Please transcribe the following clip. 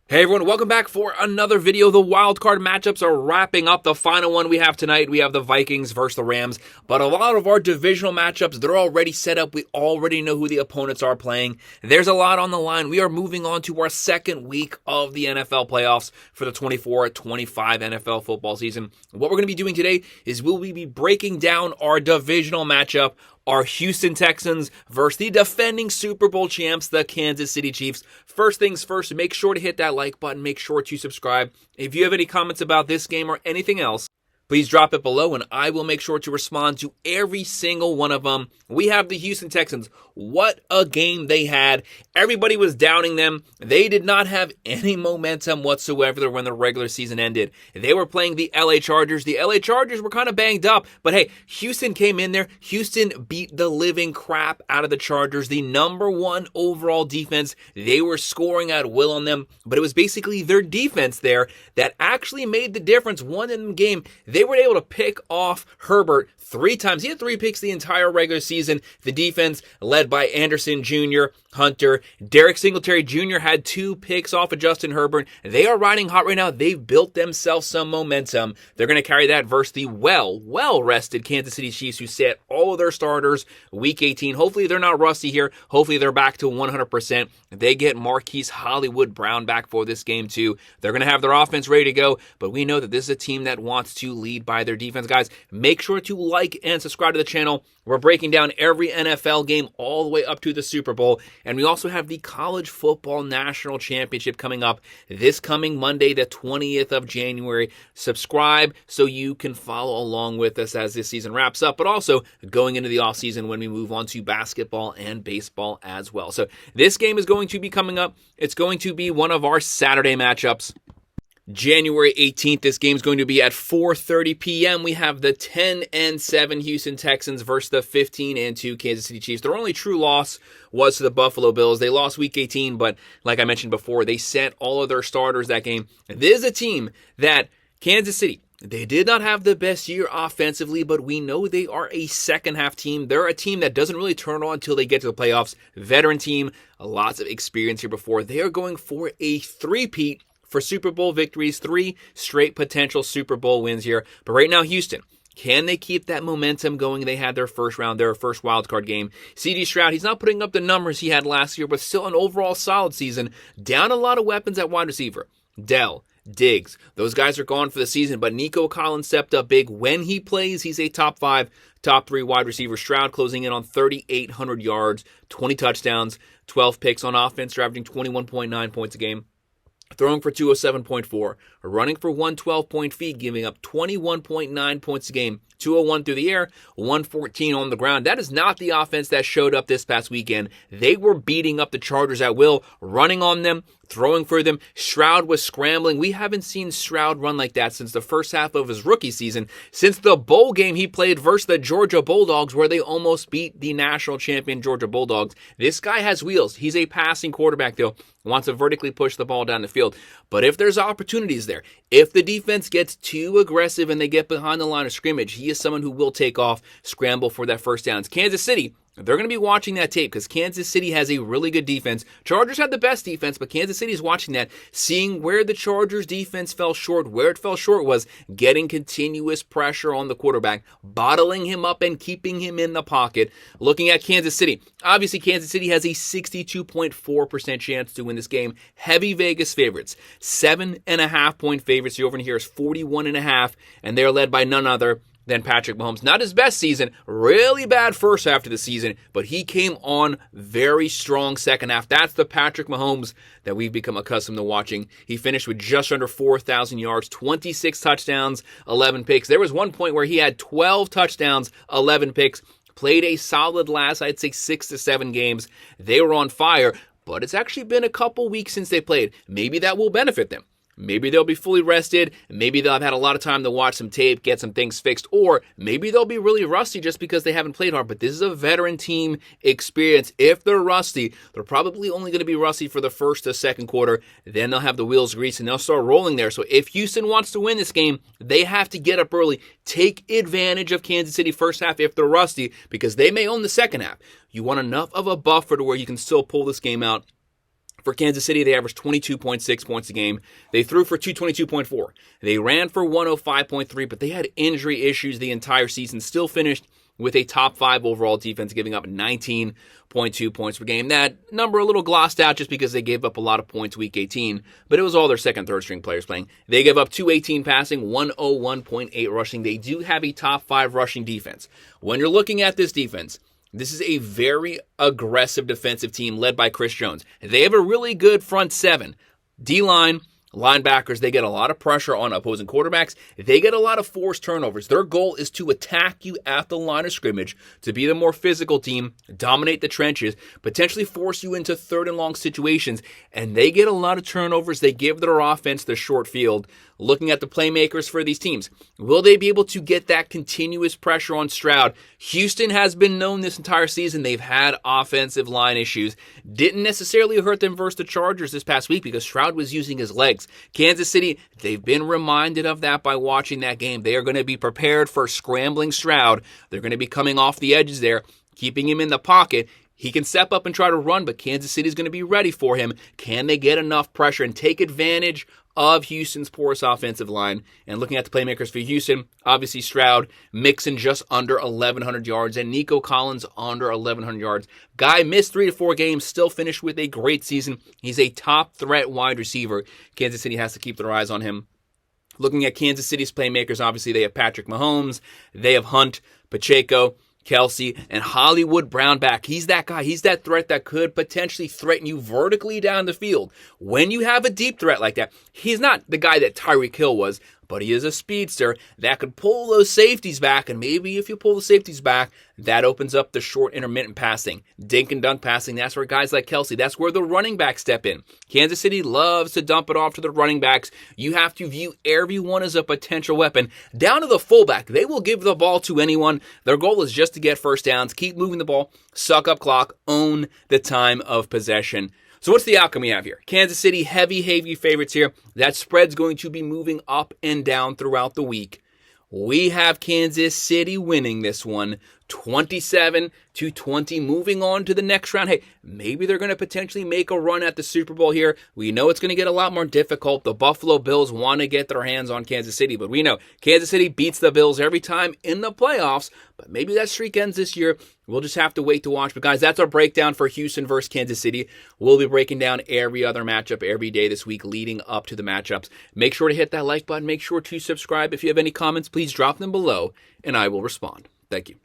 Hey everyone, welcome back for another video. The wildcard matchups are wrapping up. The final one we have tonight, we have the Vikings versus the Rams. But a lot of our divisional matchups, they're already set up. We already know who the opponents are playing. There's a lot on the line. We are moving on to our second week of the NFL playoffs for the 24-25 NFL football season. What we're going to be doing today is we'll be breaking down our divisional matchup, our Houston Texans versus the defending Super Bowl champs, the Kansas City Chiefs. First things first, make sure to hit that like button. Make sure to subscribe. If you have any comments about this game or anything else, please drop it below and I will make sure to respond to every single one of them. We have the Houston Texans. What a game they had. Everybody was doubting them. They did not have any momentum whatsoever when the regular season ended. They were playing the LA Chargers. The LA Chargers were kind of banged up, but hey, Houston came in there. Houston beat the living crap out of the Chargers. The number one overall defense. They were scoring at will on them, but it was basically their defense there that actually made the difference. Won in the game. They were able to pick off Herbert 3 times. He had 3 picks the entire regular season. The defense led by Anderson Jr., Hunter, Derek Singletary Jr. had 2 picks off of Justin Herbert. They are riding hot right now. They've built themselves some momentum. They're going to carry that versus the well-rested Kansas City Chiefs who set all of their starters week 18. Hopefully they're not rusty here. Hopefully they're back to 100%. They get Marquise Hollywood Brown back for this game too. They're going to have their offense ready to go, but we know that this is a team that wants to lead by their defense. Guys, make sure to like and subscribe to the channel. We're breaking down every NFL game all the way up to the Super Bowl. And we also have the College Football National Championship coming up this coming Monday, the 20th of January. Subscribe so you can follow along with us as this season wraps up, but also going into the offseason when we move on to basketball and baseball as well. So this game is going to be coming up. It's going to be one of our Saturday matchups. January 18th, this game is going to be at 4:30 p.m. We have the 10-7 Houston Texans versus the 15-2 Kansas City Chiefs. Their only true loss was to the Buffalo Bills. They lost week 18, but like I mentioned before, they sent all of their starters that game. This is a team that Kansas City, they did not have the best year offensively, but we know they are a second-half team. They're a team that doesn't really turn on until they get to the playoffs. Veteran team, lots of experience here before. They are going for a three-peat for Super Bowl victories, 3 straight potential Super Bowl wins here. But right now, Houston, can they keep that momentum going? They had their first wildcard game. C.D. Stroud, he's not putting up the numbers he had last year, but still an overall solid season. Down a lot of weapons at wide receiver. Dell, Diggs, those guys are gone for the season, but Nico Collins stepped up big. When he plays, he's a top 5, top 3 wide receiver. Stroud closing in on 3,800 yards, 20 touchdowns, 12 picks on offense, averaging 21.9 points a game. Throwing for 207.4, running for 112 feet, giving up 21.9 points a game, 201 through the air, 114 on the ground. That is not the offense that showed up this past weekend. They were beating up the Chargers at will, running on them, throwing for them. Stroud was scrambling. We haven't seen Stroud run like that since the first half of his rookie season, since the bowl game he played versus the Georgia Bulldogs, where they almost beat the national champion Georgia Bulldogs. This guy has wheels. He's a passing quarterback, though. Wants to vertically push the ball down the field. But if there's opportunities there, if the defense gets too aggressive and they get behind the line of scrimmage, he is someone who will take off, scramble for that first down. It's Kansas City, they're going to be watching that tape because Kansas City has a really good defense. Chargers have the best defense, but Kansas City is watching that, seeing where the Chargers defense fell short. Where it fell short was getting continuous pressure on the quarterback, bottling him up and keeping him in the pocket. Looking at Kansas City, obviously Kansas City has a 62.4% chance to win this game. Heavy Vegas favorites, 7.5 point favorites. The over here is 41.5, and they're led by none other than Patrick Mahomes. Not his best season, really bad first half of the season, but he came on very strong second half. That's the Patrick Mahomes that we've become accustomed to watching. He finished with just under 4,000 yards, 26 touchdowns, 11 picks. There was one point where he had 12 touchdowns, 11 picks, played a solid last, I'd say 6 to 7 games. They were on fire, but it's actually been a couple weeks since they played. Maybe that will benefit them. Maybe they'll be fully rested. Maybe they'll have had a lot of time to watch some tape, get some things fixed. Or maybe they'll be really rusty just because they haven't played hard. But this is a veteran team experience. If they're rusty, they're probably only going to be rusty for the first to second quarter. Then they'll have the wheels greased and they'll start rolling there. So if Houston wants to win this game, they have to get up early. Take advantage of Kansas City first half if they're rusty, because they may own the second half. You want enough of a buffer to where you can still pull this game out For Kansas City, they averaged 22.6 points a game. They threw for 222.4. They ran for 105.3, but they had injury issues the entire season. Still finished with a top 5 overall defense, giving up 19.2 points per game. That number a little glossed out just because they gave up a lot of points week 18, but it was all their second, third string players playing. They gave up 218 passing, 101.8 rushing. They do have a top 5 rushing defense. When you're looking at this defense, this is a very aggressive defensive team led by Chris Jones. They have a really good front 7. D-line, linebackers, they get a lot of pressure on opposing quarterbacks. They get a lot of forced turnovers. Their goal is to attack you at the line of scrimmage, to be the more physical team, dominate the trenches, potentially force you into third and long situations. And they get a lot of turnovers. They give their offense the short field. Looking at the playmakers for these teams, will they be able to get that continuous pressure on Stroud? Houston has been known this entire season. They've had offensive line issues. Didn't necessarily hurt them versus the Chargers this past week because Stroud was using his legs. Kansas City, they've been reminded of that by watching that game. They are going to be prepared for scrambling Stroud. They're going to be coming off the edges there, keeping him in the pocket. He can step up and try to run, but Kansas City is going to be ready for him. Can they get enough pressure and take advantage of Houston's porous offensive line? And looking at the playmakers for Houston, obviously Stroud, Mixon just under 1,100 yards, and Nico Collins under 1,100 yards. Guy missed 3 to 4 games, still finished with a great season. He's a top threat wide receiver. Kansas City has to keep their eyes on him. Looking at Kansas City's playmakers, obviously they have Patrick Mahomes, they have Hunt, Pacheco, Kelsey, and Hollywood Brown back. He's that guy. He's that threat that could potentially threaten you vertically down the field. When you have a deep threat like that, he's not the guy that Tyreek Hill was, but he is a speedster that could pull those safeties back, and maybe if you pull the safeties back, that opens up the short intermittent passing. Dink and dunk passing, that's where guys like Kelsey, that's where the running backs step in. Kansas City loves to dump it off to the running backs. You have to view everyone as a potential weapon. Down to the fullback, they will give the ball to anyone. Their goal is just to get first downs, keep moving the ball, suck up clock, own the time of possession. So what's the outcome we have here? Kansas City, heavy favorites here. That spread's going to be moving up and down throughout the week. We have Kansas City winning this one, 27-20, moving on to the next round. Hey, maybe they're going to potentially make a run at the Super Bowl here. We know it's going to get a lot more difficult. The Buffalo Bills want to get their hands on Kansas City, but we know Kansas City beats the Bills every time in the playoffs, but maybe that streak ends this year. We'll just have to wait to watch. But guys, that's our breakdown for Houston versus Kansas City. We'll be breaking down every other matchup every day this week leading up to the matchups. Make sure to hit that like button. Make sure to subscribe. If you have any comments, please drop them below, and I will respond. Thank you.